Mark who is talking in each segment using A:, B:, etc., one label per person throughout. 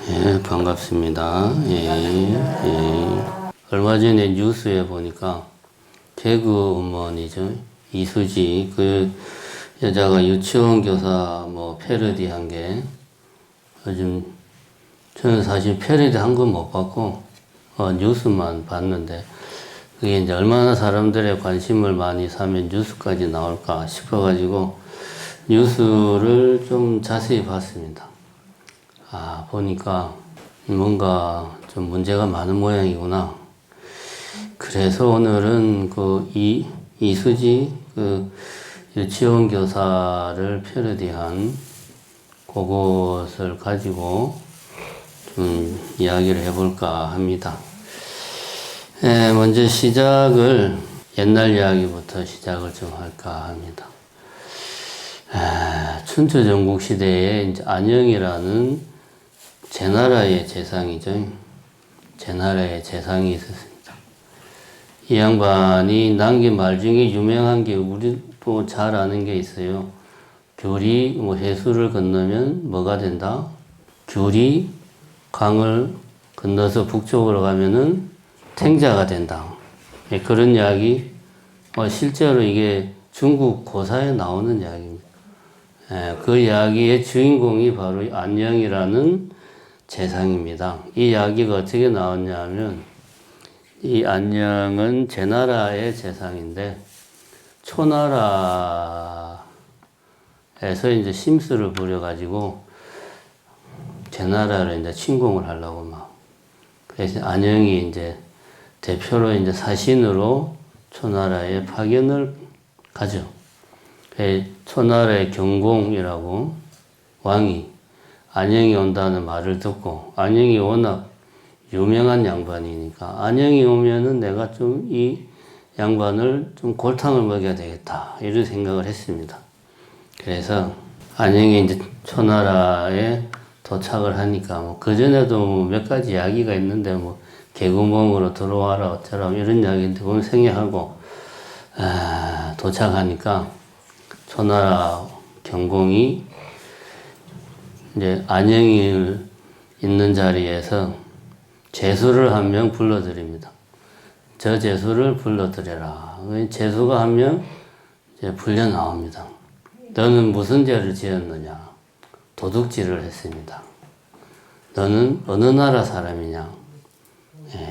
A: 예, 반갑습니다. 얼마 전에 뉴스에 보니까 개그우먼이죠. 이수지, 그 여자가 유치원 교사 뭐 패러디 한 게 요즘 저는 사실 패러디 한 건 못 봤고, 뉴스만 봤는데 그게 이제 얼마나 사람들의 관심을 많이 사면 뉴스까지 나올까 싶어가지고 뉴스를 좀 자세히 봤습니다. 보니까 뭔가 좀 문제가 많은 모양이구나. 그래서 오늘은 이수지 유치원 교사를 패러디한 그것을 가지고 좀 이야기를 해볼까 합니다. 먼저 시작을 옛날 이야기부터 시작을 좀 할까 합니다. 춘추 전국 시대에 이제 안영이라는 제나라의 재상이죠. 제나라의 재상이 있었습니다. 이 양반이 남긴 말 중에 유명한 게 우리도 잘 아는 게 있어요. 귤이 해수를 건너면 뭐가 된다? 귤이 강을 건너서 북쪽으로 가면은 탱자가 된다. 그런 이야기, 실제로 이게 중국 고사에 나오는 이야기입니다. 그 이야기의 주인공이 바로 안영이라는 재상입니다. 이 이야기가 어떻게 나왔냐면, 이 안영은 제나라의 재상인데, 초나라에서 이제 심수를 부려가지고, 제나라를 이제 침공을 하려고 막. 그래서 안영이 이제 대표로 이제 사신으로 초나라에 파견을 가죠. 초나라의 경공이라고 왕이 안영이 온다는 말을 듣고, 안영이 워낙 유명한 양반이니까 안영이 오면은 내가 좀 이 양반을 좀 골탕을 먹여야 되겠다 이런 생각을 했습니다. 그래서 안영이 이제 초나라에 도착을 하니까 그 전에도 몇 가지 이야기가 있는데 개구멍으로 들어와라 어쩌라 이런 이야기인데 그걸 생략하고 도착하니까 초나라 경공이 이제 안영이 있는 자리에서 제수를 한 명 불러드립니다. 저 제수를 불러드려라. 제수가 한 명 이제 불려 나옵니다. 너는 무슨 죄를 지었느냐? 도둑질을 했습니다. 너는 어느 나라 사람이냐?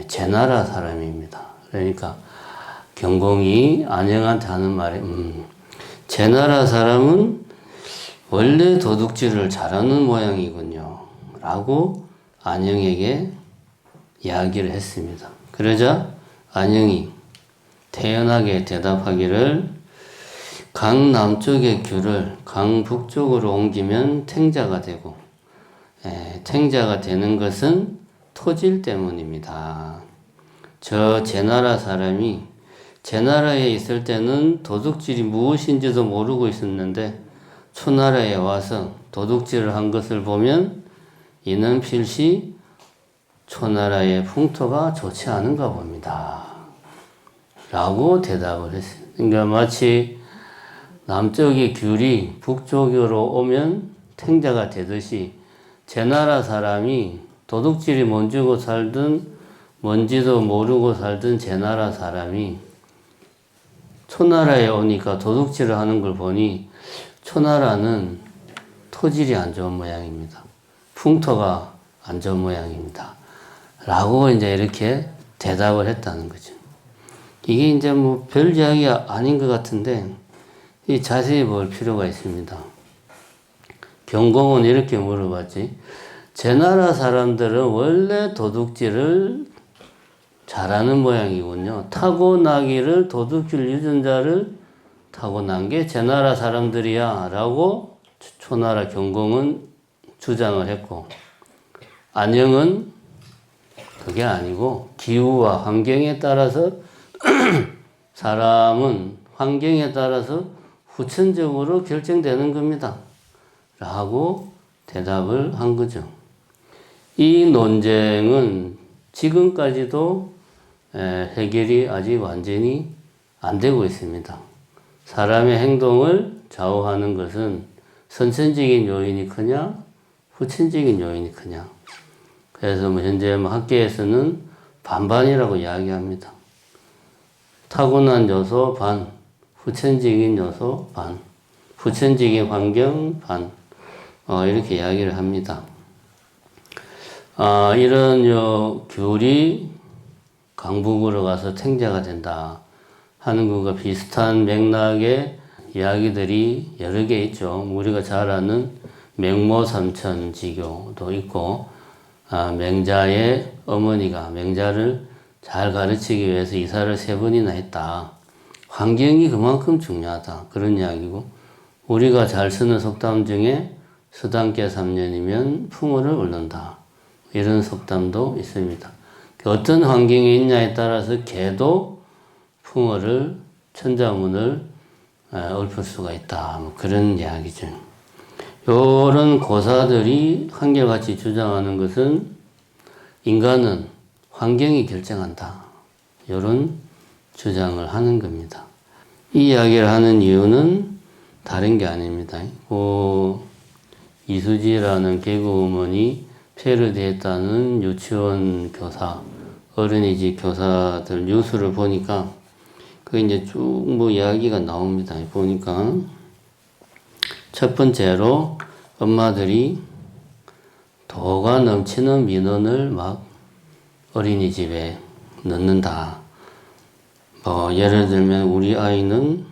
A: 제나라 사람입니다. 그러니까 경공이 안영한테 하는 말이 제나라 사람은 원래 도둑질을 잘하는 모양이군요. 라고 안영에게 이야기를 했습니다. 그러자 안영이 태연하게 대답하기를 강 남쪽의 귤을 강 북쪽으로 옮기면 탱자가 되고 탱자가 되는 것은 토질 때문입니다. 저 제나라 사람이 제나라에 있을 때는 도둑질이 무엇인지도 모르고 있었는데 초나라에 와서 도둑질을 한 것을 보면 이는 필시 초나라의 풍토가 좋지 않은가 봅니다. 라고 대답을 했어요. 그러니까 마치 남쪽의 귤이 북쪽으로 오면 탱자가 되듯이 제나라 사람이 도둑질이 뭔지고 살든 뭔지도 모르고 살든 제나라 사람이 초나라에 오니까 도둑질을 하는 걸 보니 초나라는 토질이 안 좋은 모양입니다. 풍토가 안 좋은 모양입니다. 라고 이제 이렇게 대답을 했다는 거죠. 이게 이제 별 이야기가 아닌 것 같은데, 이 자세히 볼 필요가 있습니다. 경공은 이렇게 물어봤지. 제나라 사람들은 원래 도둑질을 잘하는 모양이군요. 타고나기를 도둑질 유전자를 타고난 게 제나라 사람들이야 라고 초나라 경공은 주장을 했고, 안영은 그게 아니고 기후와 환경에 따라서 사람은 환경에 따라서 후천적으로 결정되는 겁니다 라고 대답을 한 거죠. 이 논쟁은 지금까지도 해결이 아직 완전히 안 되고 있습니다. 사람의 행동을 좌우하는 것은 선천적인 요인이 크냐, 후천적인 요인이 크냐. 그래서 뭐 현재 뭐 학계에서는 반반이라고 이야기합니다. 타고난 요소 반, 후천적인 요소 반, 후천적인 환경 반, 이렇게 이야기를 합니다. 이런 귤이 강북으로 가서 탱자가 된다 하는 것과 비슷한 맥락의 이야기들이 여러 개 있죠. 우리가 잘 아는 맹모삼천지교도 있고, 맹자의 어머니가 맹자를 잘 가르치기 위해서 이사를 3번이나 했다. 환경이 그만큼 중요하다. 그런 이야기고, 우리가 잘 쓰는 속담 중에 서당께 3년이면 풍어를 얻는다. 이런 속담도 있습니다. 어떤 환경에 있냐에 따라서 개도 풍어를, 천자문을 읊을 수가 있다. 뭐 그런 이야기죠. 요런 고사들이 한결같이 주장하는 것은 인간은 환경이 결정한다. 요런 주장을 하는 겁니다. 이 이야기를 하는 이유는 다른 게 아닙니다. 이수지라는 개그우먼이 패러디했다는 유치원 교사, 어린이집 교사들 뉴스를 보니까 그 이제 쭉 뭐 이야기가 나옵니다. 보니까 첫 번째로 엄마들이 도가 넘치는 민원을 막 어린이집에 넣는다. 뭐 예를 들면 우리 아이는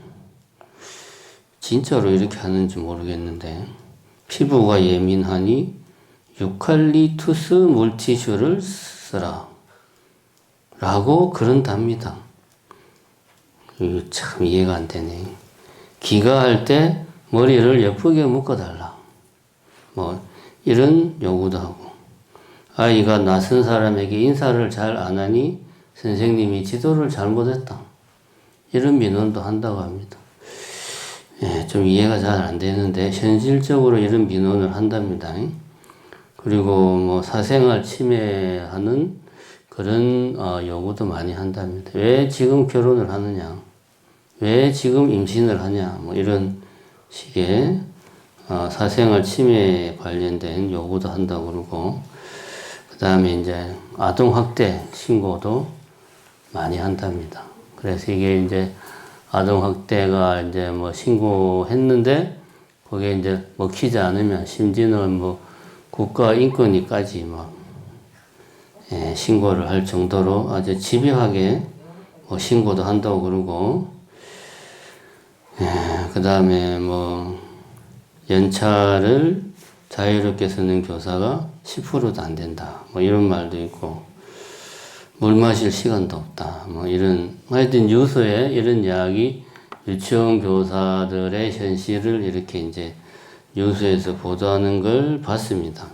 A: 진짜로 이렇게 하는지 모르겠는데 피부가 예민하니 유칼립투스 물티슈를 쓰라 라고 그런답니다. 참 이해가 안 되네. 기가할 때 머리를 예쁘게 묶어달라. 뭐 이런 요구도 하고, 아이가 낯선 사람에게 인사를 잘 안 하니 선생님이 지도를 잘못했다. 이런 민원도 한다고 합니다. 좀 이해가 잘 안 되는데 현실적으로 이런 민원을 한답니다. 그리고 뭐 사생활 침해하는 그런 요구도 많이 한답니다. 왜 지금 결혼을 하느냐? 왜 지금 임신을 하냐? 뭐 이런 식의 사생활 침해에 관련된 요구도 한다고 그러고, 그 다음에 이제 아동학대 신고도 많이 한답니다. 그래서 이게 이제 아동학대가 이제 뭐 신고했는데, 그게 이제 먹히지 않으면, 심지어는 뭐 국가인권위까지 막, 신고를 할 정도로 아주 집요하게 뭐 신고도 한다고 그러고, 그 다음에 뭐 연차를 자유롭게 쓰는 교사가 10%도 안 된다. 뭐 이런 말도 있고, 물 마실 시간도 없다. 뭐 이런, 하여튼 뉴스에 이런 이야기, 유치원 교사들의 현실을 이렇게 이제 뉴스에서 보도하는 걸 봤습니다.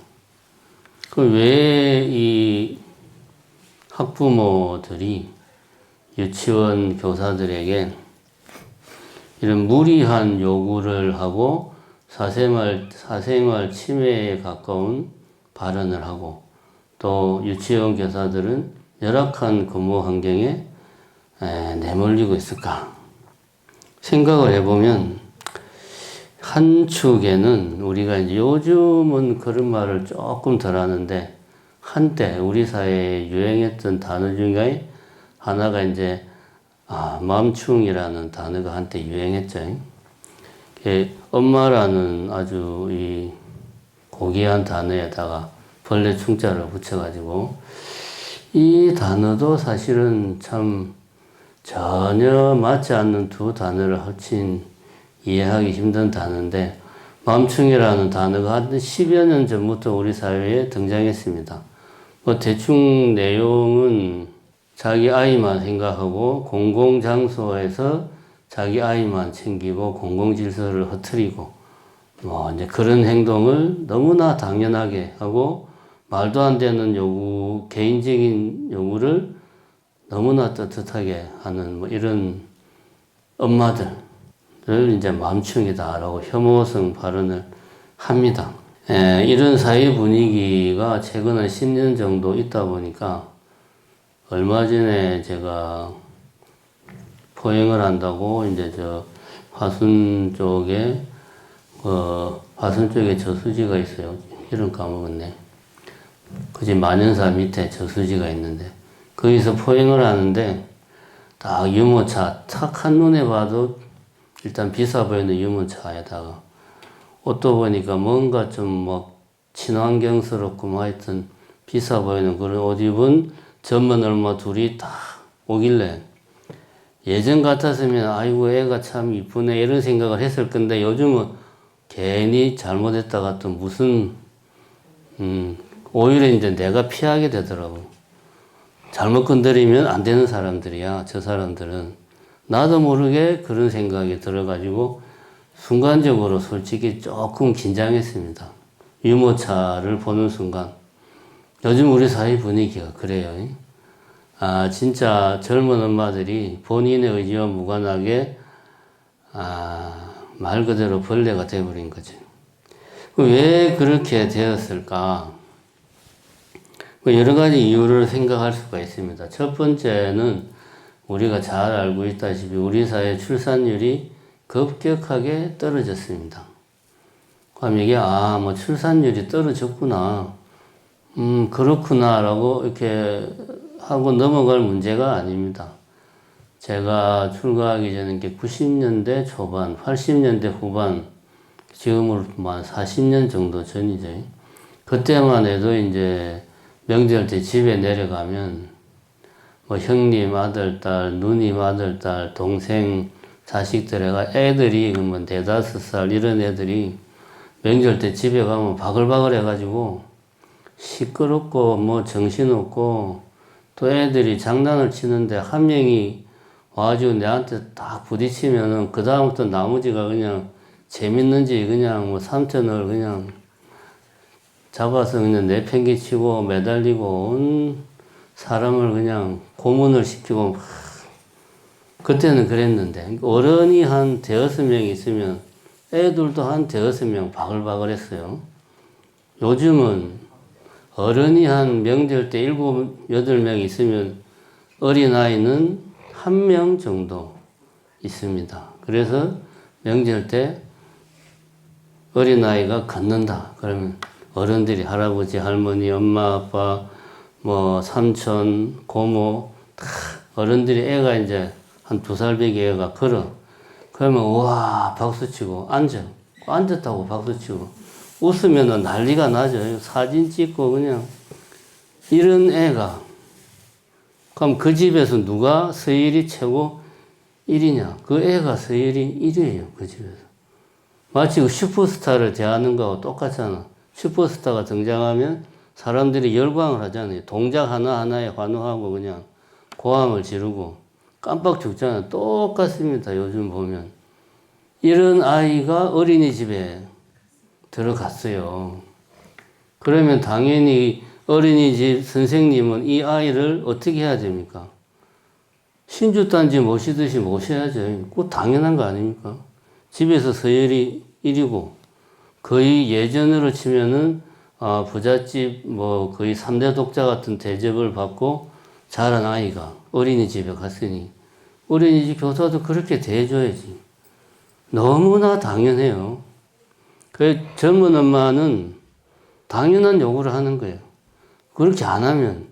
A: 왜 이 학부모들이 유치원 교사들에게 이런 무리한 요구를 하고 사생활 침해에 가까운 발언을 하고, 또 유치원 교사들은 열악한 근무 환경에 내몰리고 있을까? 생각을 해보면, 한 축에는 우리가 이제 요즘은 그런 말을 조금 덜 하는데, 한때 우리 사회에 유행했던 단어 중에 하나가 이제 맘충이라는 단어가 한때 유행했죠. 엄마라는 아주 이 고귀한 단어에다가 벌레 충자를 붙여가지고, 이 단어도 사실은 참 전혀 맞지 않는 두 단어를 합친 이해하기 힘든 단어인데, 맘충이라는 단어가 한 10여 년 전부터 우리 사회에 등장했습니다. 뭐 대충 내용은 자기 아이만 생각하고 공공장소에서 자기 아이만 챙기고 공공질서를 흐트리고, 뭐 이제 그런 행동을 너무나 당연하게 하고, 말도 안 되는 요구, 개인적인 요구를 너무나 떳떳하게 하는 뭐 이런 엄마들을 이제 맘충이다라고 혐오성 발언을 합니다. 이런 사회 분위기가 최근 한 10년 정도 있다 보니까, 얼마 전에 제가 포행을 한다고 이제 저 화순 쪽에 저수지가 있어요. 이름 까먹었네. 그지 만연사 밑에 저수지가 있는데 거기서 포행을 하는데 딱 유모차 탁 한눈에 봐도 일단 비싸 보이는 유모차에다가 옷도 보니까 뭔가 좀 뭐 친환경스럽고 뭐 하여튼 비싸 보이는 그런 옷 입은 젊은 얼마 둘이 딱 오길래 예전 같았으면 아이고 애가 참 이쁘네 이런 생각을 했을 건데 요즘은 괜히 잘못했다가 또 무슨 오히려 이제 내가 피하게 되더라고. 잘못 건드리면 안 되는 사람들이야. 저 사람들은 나도 모르게 그런 생각이 들어가지고 순간적으로 솔직히 조금 긴장했습니다. 유모차를 보는 순간 요즘 우리 사회 분위기가 그래요. 아 진짜 젊은 엄마들이 본인의 의지와 무관하게 말 그대로 벌레가 되어버린 거죠. 왜 그렇게 되었을까? 여러 가지 이유를 생각할 수가 있습니다. 첫 번째는 우리가 잘 알고 있다시피 우리 사회 출산율이 급격하게 떨어졌습니다. 그럼 이게 뭐 출산율이 떨어졌구나, 그렇구나라고 이렇게 하고 넘어갈 문제가 아닙니다. 제가 출가하기 전에 90년대 초반, 80년대 후반, 지금으로 한 40년 정도 전이죠. 그때만 해도 이제 명절 때 집에 내려가면 뭐 형님 아들, 딸, 누님 아들, 딸, 동생, 자식들애가 애들이 뭐 4-5살 이런 애들이 명절 때 집에 가면 바글바글 해가지고 시끄럽고 뭐 정신없고 또 애들이 장난을 치는데 한 명이 와가지고 내한테 딱 부딪히면은 그 다음부터 나머지가 그냥 재밌는지 그냥 뭐 삼천을 그냥 잡아서 그냥 내팽개치고 매달리고 온 사람을 그냥 고문을 시키고 그때는 그랬는데 어른이 한 5-명 있으면 애들도 한 5-명 바글바글 했어요. 요즘은 어른이 한 명절 때 7-8명 있으면 어린아이는 1명 정도 있습니다. 그래서 명절 때 어린아이가 걷는다. 그러면 어른들이 할아버지, 할머니, 엄마, 아빠, 뭐 삼촌, 고모 다 어른들이 애가 이제 한 2살 배기 애가 걸어. 그러면 우와 박수치고 앉았다고 박수치고 웃으면 난리가 나죠. 사진 찍고 그냥 이런 애가 그럼 그 집에서 누가 서열이 최고 1위냐? 그 애가 서열이 1위예요. 그 집에서. 마치 그 슈퍼스타를 대하는 거하고 똑같잖아. 슈퍼스타가 등장하면 사람들이 열광을 하잖아요. 동작 하나하나에 환호하고 그냥 고함을 지르고 깜빡 죽잖아요. 똑같습니다. 요즘 보면. 이런 아이가 어린이집에 들어갔어요. 그러면 당연히 어린이집 선생님은 이 아이를 어떻게 해야 됩니까? 신주단지 모시듯이 모셔야죠. 꼭 당연한 거 아닙니까? 집에서 서열이 1위고 거의 예전으로 치면은 부잣집 뭐 거의 3대 독자 같은 대접을 받고 자란 아이가 어린이집에 갔으니 어린이집 교사도 그렇게 대해줘야지. 너무나 당연해요. 그 젊은 엄마는 당연한 요구를 하는 거예요. 그렇게 안 하면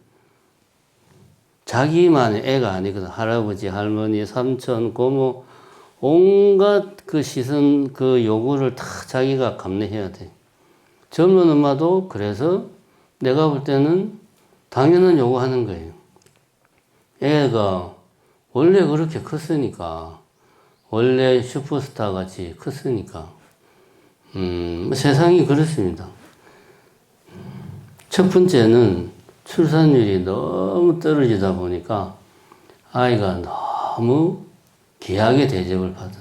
A: 자기만의 애가 아니거든. 할아버지, 할머니, 삼촌, 고모 온갖 그 시선, 그 요구를 다 자기가 감내해야 돼. 젊은 엄마도 그래서 내가 볼 때는 당연한 요구하는 거예요. 애가 원래 그렇게 컸으니까, 원래 슈퍼스타 같이 컸으니까, 세상이 그렇습니다. 첫 번째는 출산율이 너무 떨어지다 보니까 아이가 너무 귀하게 대접을 받아.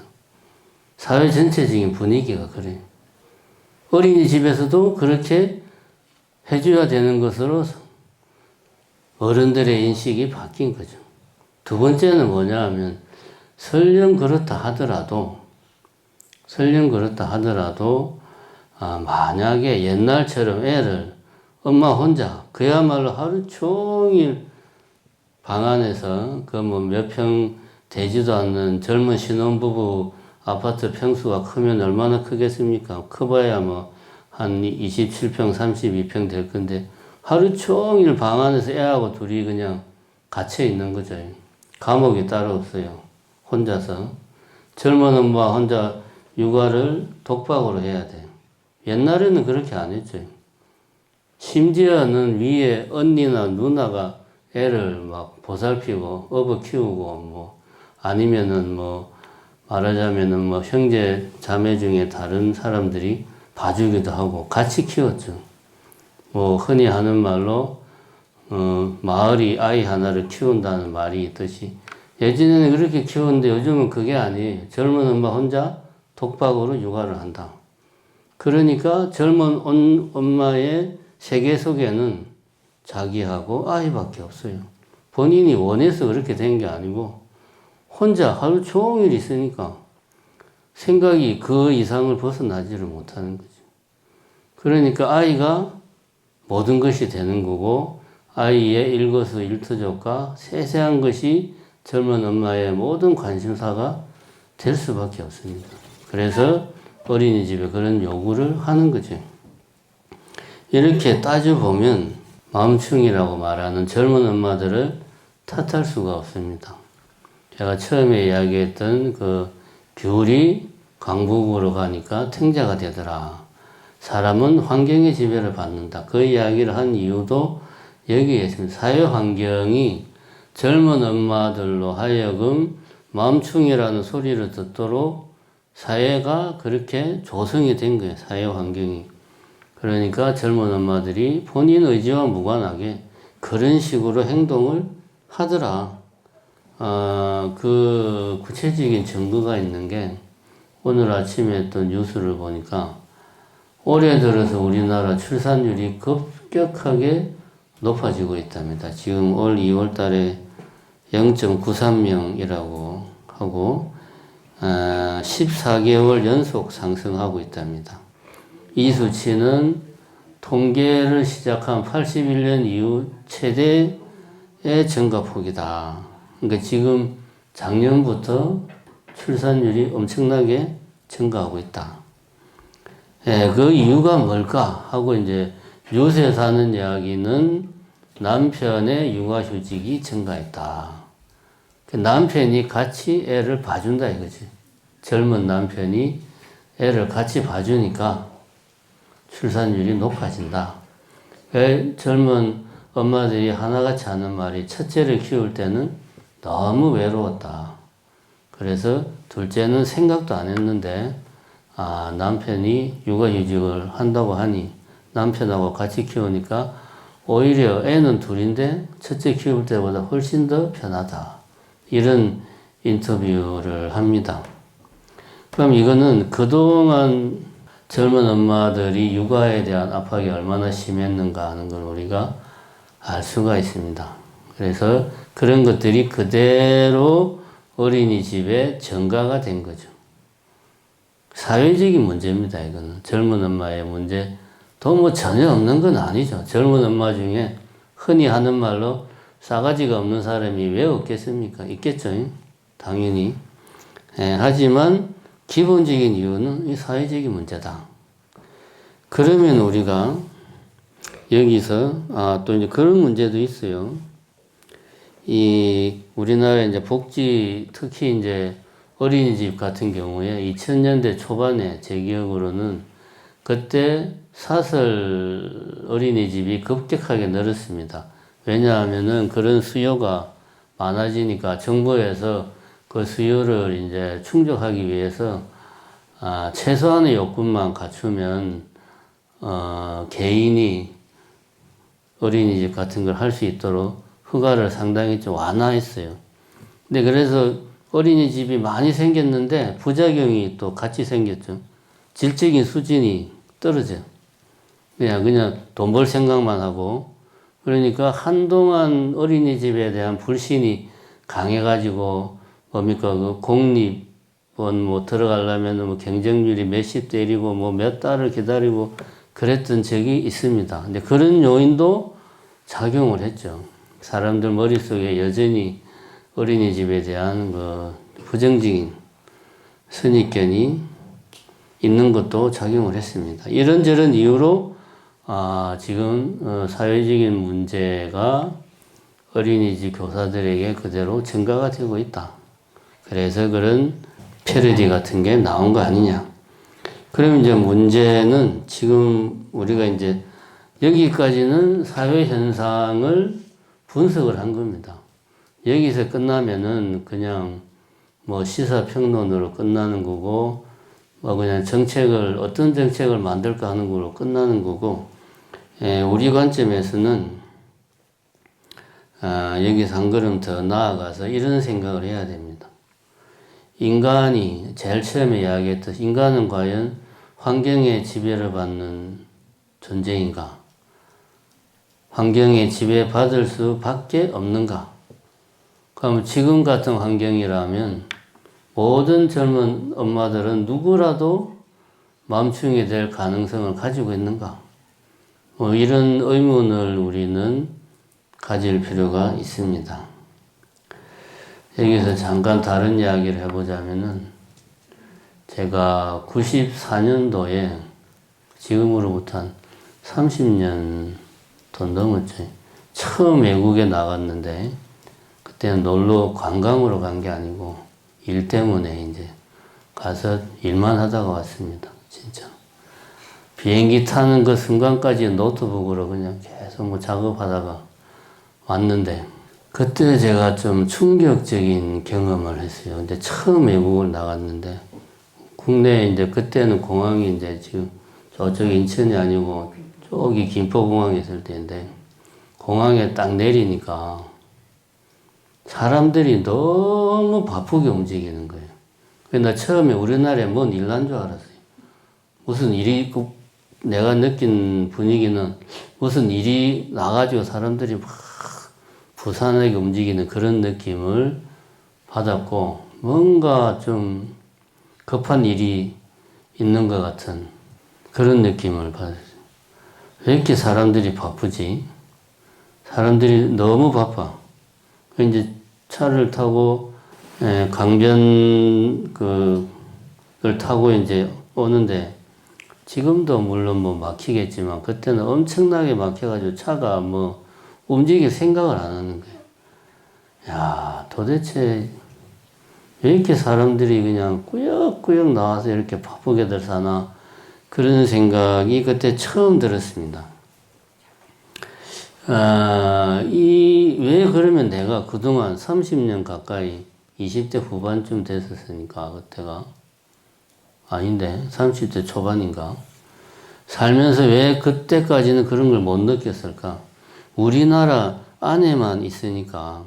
A: 사회 전체적인 분위기가 그래요. 어린이집에서도 그렇게 해줘야 되는 것으로 어른들의 인식이 바뀐 거죠. 두 번째는 뭐냐 하면 설령 그렇다 하더라도 만약에 옛날처럼 애를 엄마 혼자 그야말로 하루 종일 방 안에서 그 뭐 몇 평 되지도 않는 젊은 신혼부부 아파트 평수가 크면 얼마나 크겠습니까? 커봐야 뭐 한 27평, 32평 될 건데 하루 종일 방 안에서 애하고 둘이 그냥 갇혀 있는 거죠. 감옥이 따로 없어요. 혼자서. 젊은 엄마 혼자 육아를 독박으로 해야 돼요. 옛날에는 그렇게 안 했죠. 심지어는 위에 언니나 누나가 애를 막 보살피고 업어 키우고 뭐 아니면은 뭐 말하자면은 뭐 형제 자매 중에 다른 사람들이 봐주기도 하고 같이 키웠죠. 뭐 흔히 하는 말로 마을이 아이 하나를 키운다는 말이 있듯이 예전에는 그렇게 키웠는데 요즘은 그게 아니에요. 젊은 엄마 혼자 독박으로 육아를 한다. 그러니까 젊은 엄마의 세계 속에는 자기하고 아이밖에 없어요. 본인이 원해서 그렇게 된 게 아니고 혼자 하루 종일 있으니까 생각이 그 이상을 벗어나지를 못하는 거죠. 그러니까 아이가 모든 것이 되는 거고 아이의 일거수일투족과 세세한 것이 젊은 엄마의 모든 관심사가 될 수밖에 없습니다. 그래서 어린이집에 그런 요구를 하는 거죠. 이렇게 따져보면 마음충이라고 말하는 젊은 엄마들을 탓할 수가 없습니다. 제가 처음에 이야기했던 그 귤이 강북으로 가니까 탱자가 되더라. 사람은 환경의 지배를 받는다. 그 이야기를 한 이유도 여기에 있습니다. 사회 환경이 젊은 엄마들로 하여금 마음충이라는 소리를 듣도록 사회가 그렇게 조성이 된 거예요. 사회 환경이. 그러니까 젊은 엄마들이 본인 의지와 무관하게 그런 식으로 행동을 하더라. 그 구체적인 증거가 있는 게 오늘 아침에 또 뉴스를 보니까 올해 들어서 우리나라 출산율이 급격하게 높아지고 있답니다. 지금 올 2월 달에 0.93명이라고 하고 14개월 연속 상승하고 있답니다. 이 수치는 통계를 시작한 81년 이후 최대의 증가폭이다. 그러니까 지금 작년부터 출산율이 엄청나게 증가하고 있다. 그 이유가 뭘까 하고 이제 요새서 하는 이야기는 남편의 육아휴직이 증가했다. 남편이 같이 애를 봐준다 이거지. 젊은 남편이 애를 같이 봐주니까 출산율이 높아진다. 젊은 엄마들이 하나같이 하는 말이 첫째를 키울 때는 너무 외로웠다. 그래서 둘째는 생각도 안 했는데 남편이 육아휴직을 한다고 하니 남편하고 같이 키우니까 오히려 애는 둘인데 첫째 키울 때보다 훨씬 더 편하다. 이런 인터뷰를 합니다. 그럼 이거는 그동안 젊은 엄마들이 육아에 대한 압박이 얼마나 심했는가 하는 걸 우리가 알 수가 있습니다. 그래서 그런 것들이 그대로 어린이집에 전가가 된 거죠. 사회적인 문제입니다. 이거는 젊은 엄마의 문제도 뭐 전혀 없는 건 아니죠. 젊은 엄마 중에 흔히 하는 말로 싸가지가 없는 사람이 왜 없겠습니까? 있겠죠. 당연히. 하지만 기본적인 이유는 이 사회적인 문제다. 그러면 우리가 여기서 또 이제 그런 문제도 있어요. 이 우리나라 이제 복지 특히 이제 어린이집 같은 경우에 2000년대 초반에 제 기억으로는 그때 사설 어린이집이 급격하게 늘었습니다. 왜냐하면은 그런 수요가 많아지니까 정부에서 그 수요를 이제 충족하기 위해서 최소한의 요건만 갖추면 개인이 어린이집 같은 걸 할 수 있도록 허가를 상당히 좀 완화했어요. 근데 그래서 어린이집이 많이 생겼는데 부작용이 또 같이 생겼죠. 질적인 수준이 떨어져요. 그냥 돈 벌 생각만 하고 그러니까 한동안 어린이집에 대한 불신이 강해가지고 뭡니까 그 공립원 뭐 들어가려면 뭐 경쟁률이 몇십 대이고 뭐 몇 달을 기다리고 그랬던 적이 있습니다. 근데 그런 요인도 작용을 했죠. 사람들 머릿속에 여전히 어린이집에 대한 그 부정적인 선입견이 있는 것도 작용을 했습니다. 이런저런 이유로 지금 사회적인 문제가 어린이집 교사들에게 그대로 증가가 되고 있다. 그래서 그런 패러디 같은 게 나온 거 아니냐. 그럼 이제 문제는 지금 우리가 이제 여기까지는 사회 현상을 분석을 한 겁니다. 여기서 끝나면은 그냥 뭐 시사평론으로 끝나는 거고, 뭐 그냥 어떤 정책을 만들까 하는 걸로 끝나는 거고, 우리 관점에서는, 여기서 한 걸음 더 나아가서 이런 생각을 해야 됩니다. 인간이 제일 처음에 이야기했듯이 인간은 과연 환경의 지배를 받는 존재인가? 환경의 지배받을 수밖에 없는가? 그럼 지금 같은 환경이라면 모든 젊은 엄마들은 누구라도 맘충이 될 가능성을 가지고 있는가? 이런 의문을 우리는 가질 필요가 있습니다. 여기서 잠깐 다른 이야기를 해보자면은, 제가 94년도에 지금으로부터 한 30년 더 넘었죠. 처음 외국에 나갔는데, 그때는 놀러 관광으로 간 게 아니고, 일 때문에 이제 가서 일만 하다가 왔습니다. 진짜. 비행기 타는 그 순간까지 노트북으로 그냥 계속 뭐 작업하다가 왔는데, 그때 제가 좀 충격적인 경험을 했어요. 근데 처음 외국을 나갔는데, 국내에 이제 그때는 공항이 이제 지금 저쪽 인천이 아니고 저기 김포공항에 있을 때인데, 공항에 딱 내리니까 사람들이 너무 바쁘게 움직이는 거예요. 그래서 나 처음에 우리나라에 뭔 일 난 줄 알았어요. 무슨 일이 있고, 내가 느낀 분위기는 무슨 일이 나가지고 사람들이 막 부산하게 움직이는 그런 느낌을 받았고, 뭔가 좀 급한 일이 있는 것 같은 그런 느낌을 받았어요. 왜 이렇게 사람들이 바쁘지? 사람들이 너무 바빠. 이제 차를 타고 강변 를 타고 이제 오는데, 지금도 물론 뭐 막히겠지만 그때는 엄청나게 막혀가지고 차가 뭐 움직일 생각을 안 하는 거예요. 야, 도대체 왜 이렇게 사람들이 그냥 꾸역꾸역 나와서 이렇게 바쁘게들 사나, 그런 생각이 그때 처음 들었습니다. 왜 그러면 내가 그동안 30년 가까이 20대 후반쯤 됐었으니까, 그때가. 아닌데, 30대 초반인가? 살면서 왜 그때까지는 그런 걸 못 느꼈을까? 우리나라 안에만 있으니까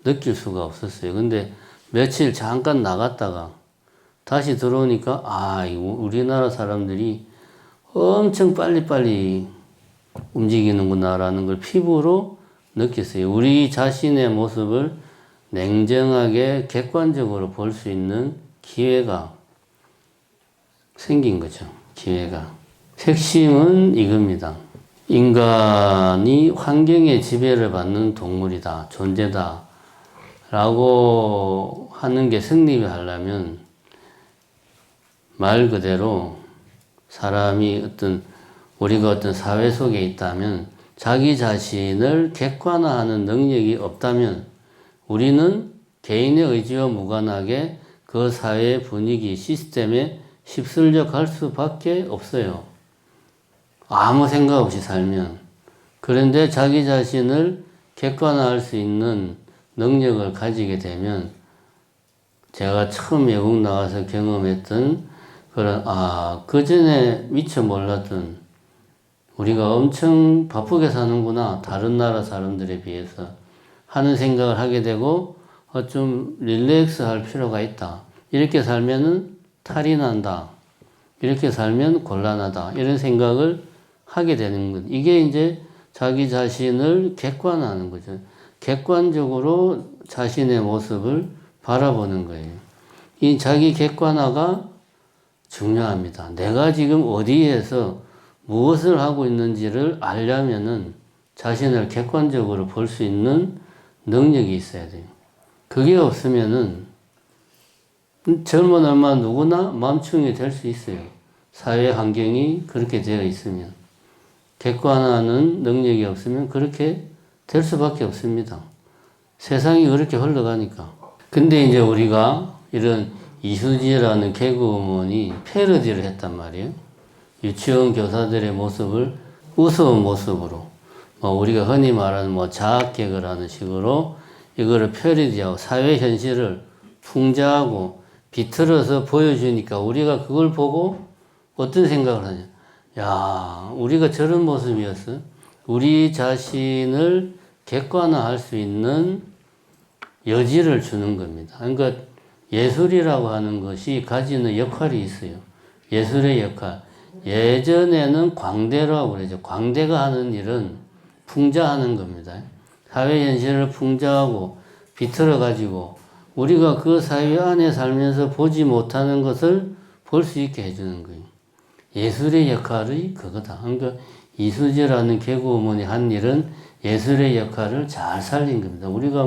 A: 느낄 수가 없었어요. 근데 며칠 잠깐 나갔다가 다시 들어오니까, 우리나라 사람들이 엄청 빨리빨리 움직이는구나라는 걸 피부로 느꼈어요. 우리 자신의 모습을 냉정하게 객관적으로 볼 수 있는 기회가 생긴 거죠. 기회가. 핵심은 이겁니다. 인간이 환경의 지배를 받는 동물이다, 존재다 라고 하는 게 성립이 하려면, 말 그대로 우리가 어떤 사회 속에 있다면 자기 자신을 객관화하는 능력이 없다면 우리는 개인의 의지와 무관하게 그 사회의 분위기, 시스템에 휩쓸려갈 수밖에 없어요. 아무 생각 없이 살면. 그런데 자기 자신을 객관화할 수 있는 능력을 가지게 되면, 제가 처음 외국 나가서 경험했던 그런, 그전에 미처 몰랐던, 우리가 엄청 바쁘게 사는구나, 다른 나라 사람들에 비해서 하는 생각을 하게 되고, 좀 릴렉스 할 필요가 있다. 이렇게 살면은 탈이 난다. 이렇게 살면 곤란하다. 이런 생각을 하게 되는 것. 이게 이제 자기 자신을 객관화하는 거죠. 객관적으로 자신의 모습을 바라보는 거예요. 이 자기 객관화가 중요합니다. 내가 지금 어디에서 무엇을 하고 있는지를 알려면은 자신을 객관적으로 볼 수 있는 능력이 있어야 돼요. 그게 없으면은 젊은 엄마 누구나 맘충이 될 수 있어요. 사회 환경이 그렇게 되어 있으면. 객관화하는 능력이 없으면 그렇게 될 수밖에 없습니다. 세상이 그렇게 흘러가니까. 근데 이제 우리가 이런 이수지라는 개그우먼이 패러디를 했단 말이에요. 유치원 교사들의 모습을 우스운 모습으로, 우리가 흔히 말하는 자학 개그를 하는 식으로 이거를 패러디하고 사회 현실을 풍자하고 비틀어서 보여주니까 우리가 그걸 보고 어떤 생각을 하냐. 야, 우리가 저런 모습이었어? 우리 자신을 객관화할 수 있는 여지를 주는 겁니다. 그러니까 예술이라고 하는 것이 가지는 역할이 있어요. 예술의 역할. 예전에는 광대라고 그러죠. 광대가 하는 일은 풍자하는 겁니다. 사회 현실을 풍자하고 비틀어가지고 우리가 그 사회 안에 살면서 보지 못하는 것을 볼 수 있게 해주는 거예요. 예술의 역할이 그거다. 그러니까 이수지라는 개그우먼이 한 일은 예술의 역할을 잘 살린 겁니다. 우리가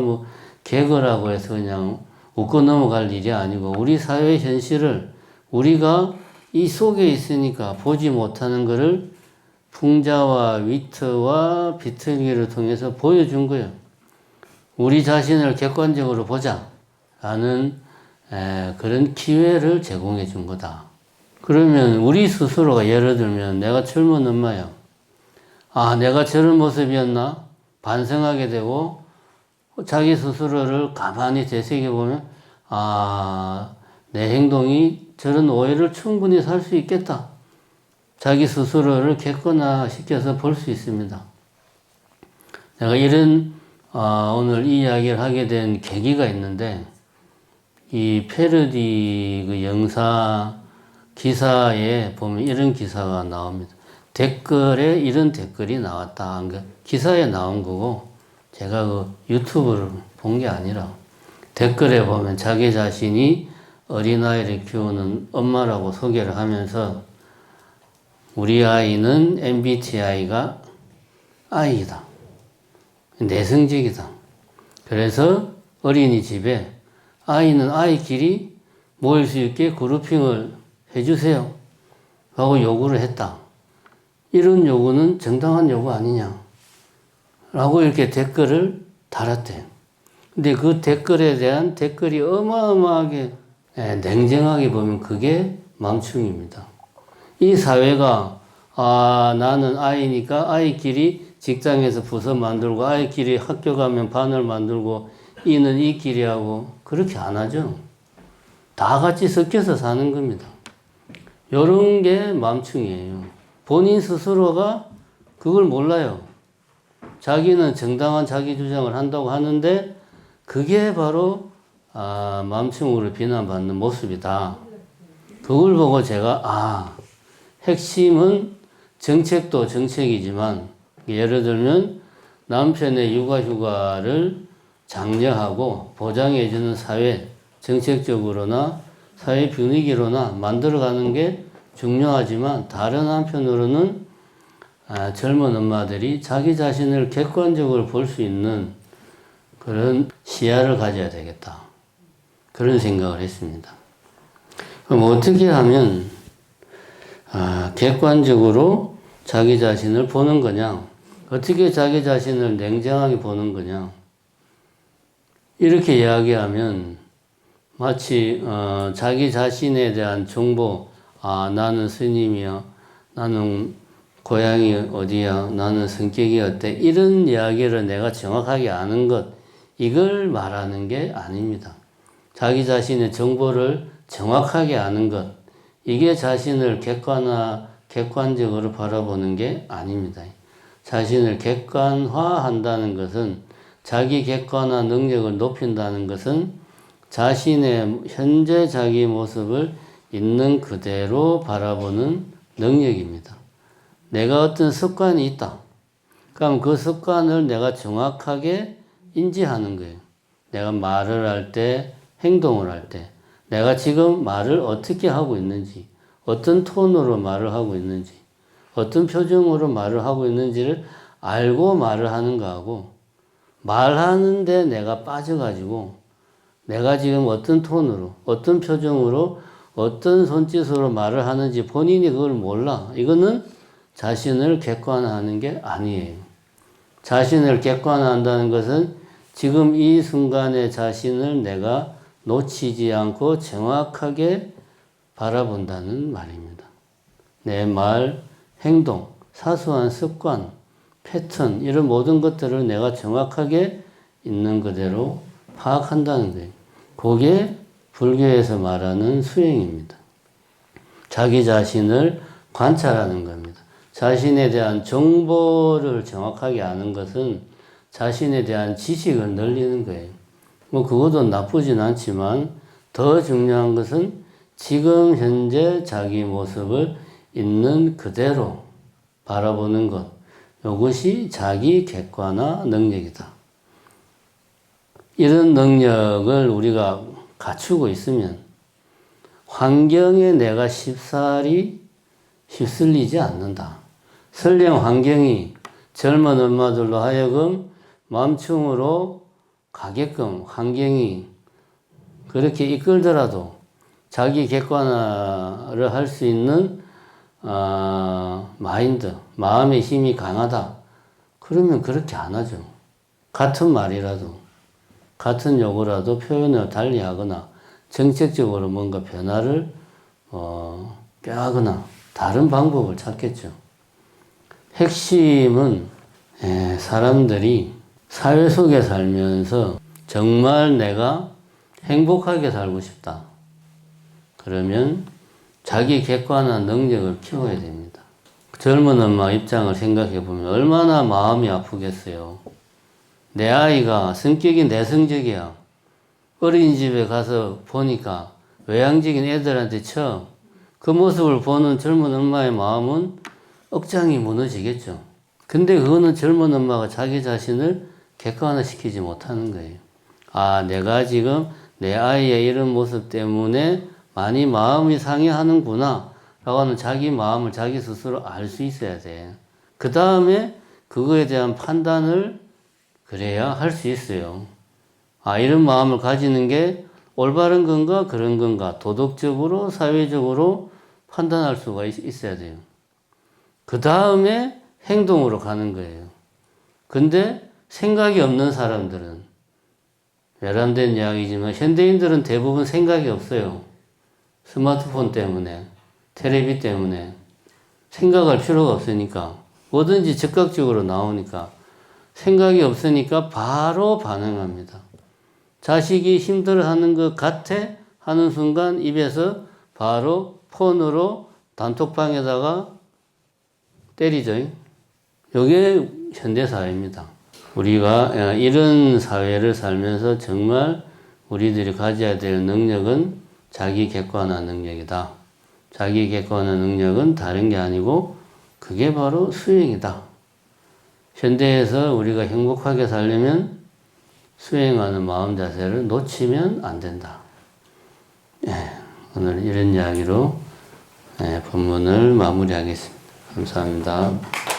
A: 개그라고 해서 그냥 웃고 넘어갈 일이 아니고 우리 사회 현실을 우리가 이 속에 있으니까 보지 못하는 것을 풍자와 위트와 비틀기를 통해서 보여준 거예요. 우리 자신을 객관적으로 보자 라는 그런 기회를 제공해 준 거다. 그러면 우리 스스로가 예를 들면 내가 젊은 엄마야. 아, 내가 저런 모습이었나? 반성하게 되고 자기 스스로를 가만히 되새겨보면 아, 내 행동이 저런 오해를 충분히 살 수 있겠다. 자기 스스로를 객관화시켜서 볼 수 있습니다. 내가 이런 오늘 이 이야기를 하게 된 계기가 있는데 이 패러디 그 영사 기사에 보면 이런 기사가 나옵니다. 댓글에 이런 댓글이 나왔다. 그러니까 기사에 나온 거고 제가 그 유튜브를 본 게 아니라 댓글에 보면 자기 자신이 어린아이를 키우는 엄마라고 소개를 하면서 우리 아이는 MBTI가 I이다. 내성적이다. 그래서 어린이집에 아이는 아이끼리 모일 수 있게 그룹핑을 해주세요. 하고 요구를 했다. 이런 요구는 정당한 요구 아니냐. 라고 이렇게 댓글을 달았대요. 근데 그 댓글에 대한 댓글이 어마어마하게 냉정하게 보면 그게 망충입니다. 이 사회가 나는 아이니까 아이끼리 직장에서 부서 만들고 아이끼리 학교 가면 반을 만들고 이는 이끼리 하고 그렇게 안 하죠. 다 같이 섞여서 사는 겁니다. 이런 게 망충이에요. 본인 스스로가 그걸 몰라요. 자기는 정당한 자기 주장을 한다고 하는데 그게 바로 맘충으로 비난받는 모습이다. 그걸 보고 제가 핵심은 정책도 정책이지만 예를 들면 남편의 육아휴가를 장려하고 보장해주는 사회 정책적으로나 사회 분위기로나 만들어가는 게 중요하지만 다른 한편으로는 젊은 엄마들이 자기 자신을 객관적으로 볼 수 있는 그런 시야를 가져야 되겠다. 그런 생각을 했습니다. 그럼 어떻게 하면 객관적으로 자기 자신을 보는 거냐? 어떻게 자기 자신을 냉정하게 보는 거냐? 이렇게 이야기하면 마치 자기 자신에 대한 정보, 나는 스님이야, 나는 고향이 어디야, 나는 성격이 어때, 이런 이야기를 내가 정확하게 아는 것, 이걸 말하는 게 아닙니다. 자기 자신의 정보를 정확하게 아는 것, 이게 자신을 객관적으로 바라보는 게 아닙니다. 자신을 객관화한다는 것은, 자기 객관화 능력을 높인다는 것은 자신의 현재 자기 모습을 있는 그대로 바라보는 능력입니다. 내가 어떤 습관이 있다. 그럼 그 습관을 내가 정확하게 인지하는 거예요. 내가 말을 할 때, 행동을 할 때, 내가 지금 말을 어떻게 하고 있는지, 어떤 톤으로 말을 하고 있는지, 어떤 표정으로 말을 하고 있는지를 알고 말을 하는 거하고, 말하는데 내가 빠져가지고, 내가 지금 어떤 톤으로, 어떤 표정으로, 어떤 손짓으로 말을 하는지 본인이 그걸 몰라. 이거는 자신을 객관화하는 게 아니에요. 자신을 객관화한다는 것은 지금 이 순간의 자신을 내가 놓치지 않고 정확하게 바라본다는 말입니다. 내 말, 행동, 사소한 습관, 패턴 이런 모든 것들을 내가 정확하게 있는 그대로 파악한다는 거예요. 그게 불교에서 말하는 수행입니다. 자기 자신을 관찰하는 겁니다. 자신에 대한 정보를 정확하게 아는 것은 자신에 대한 지식을 늘리는 거예요. 뭐 그것도 나쁘진 않지만 더 중요한 것은 지금 현재 자기 모습을 있는 그대로 바라보는 것. 이것이 자기 객관화 능력이다. 이런 능력을 우리가 갖추고 있으면 환경에 내가 쉽사리 휩쓸리지 않는다. 설령 환경이 젊은 엄마들로 하여금 맘충으로 가게끔 환경이 그렇게 이끌더라도 자기 객관화를 할 수 있는 마인드, 마음의 힘이 강하다. 그러면 그렇게 안 하죠. 같은 말이라도, 같은 요구라도 표현을 달리 하거나 정책적으로 뭔가 변화를 꾀하거나 다른 방법을 찾겠죠. 핵심은 사람들이 사회 속에 살면서 정말 내가 행복하게 살고 싶다. 그러면 자기 객관화 능력을 키워야 됩니다. 젊은 엄마 입장을 생각해 보면 얼마나 마음이 아프겠어요. 내 아이가 성격이 내성적이야. 어린이집에 가서 보니까 외향적인 애들한테 쳐. 그 모습을 보는 젊은 엄마의 마음은 억장이 무너지겠죠. 근데 그거는 젊은 엄마가 자기 자신을 객관화시키지 못하는 거예요. 아, 내가 지금 내 아이의 이런 모습 때문에 많이 마음이 상해하는구나 라고 하는 자기 마음을 자기 스스로 알 수 있어야 돼. 그 다음에 그거에 대한 판단을 그래야 할 수 있어요. 아, 이런 마음을 가지는 게 올바른 건가 그런 건가 도덕적으로 사회적으로 판단할 수가 있어야 돼요. 그 다음에 행동으로 가는 거예요. 근데 생각이 없는 사람들은 외람된 이야기지만 현대인들은 대부분 생각이 없어요. 스마트폰 때문에, 텔레비 때문에 생각할 필요가 없으니까 뭐든지 즉각적으로 나오니까 생각이 없으니까 바로 반응합니다. 자식이 힘들어하는 것 같아 하는 순간 입에서 바로 폰으로 단톡방에다가 때리죠. 이게 현대사회입니다. 우리가 이런 사회를 살면서 정말 우리들이 가져야 될 능력은 자기 객관화 능력이다. 자기 객관화 능력은 다른 게 아니고 그게 바로 수행이다. 현대에서 우리가 행복하게 살려면 수행하는 마음 자세를 놓치면 안 된다. 오늘 이런 이야기로 본문을 마무리하겠습니다. 감사합니다.